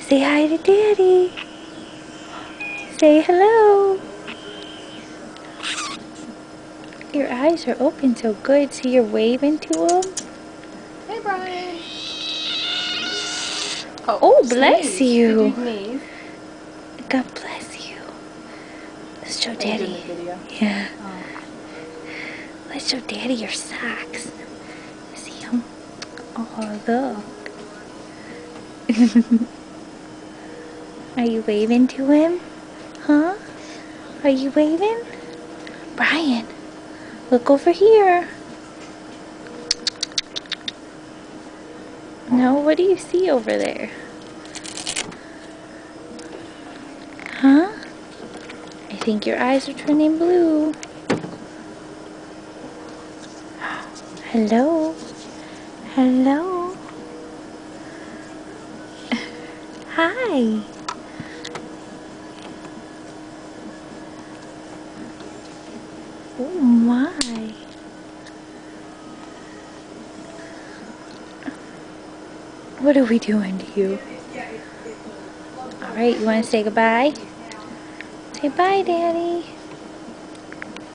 Say hi to Daddy. Say hello. Your eyes are open so good, so you're waving to him. Hey, Brian. Oh, bless sneeze. you. Did you sneeze? God bless you. Let's show Are you Daddy. doing the video? Yeah. Oh. Let's show Daddy your socks. See him? Oh, look. Are you waving to him? Huh? Are you waving? Brian, look over here. No, what do you see over there? Huh? I think your eyes are turning blue. Hello? Hello? Hi. Oh my. What are we doing to you? Alright, you want to say goodbye? Say bye, Daddy.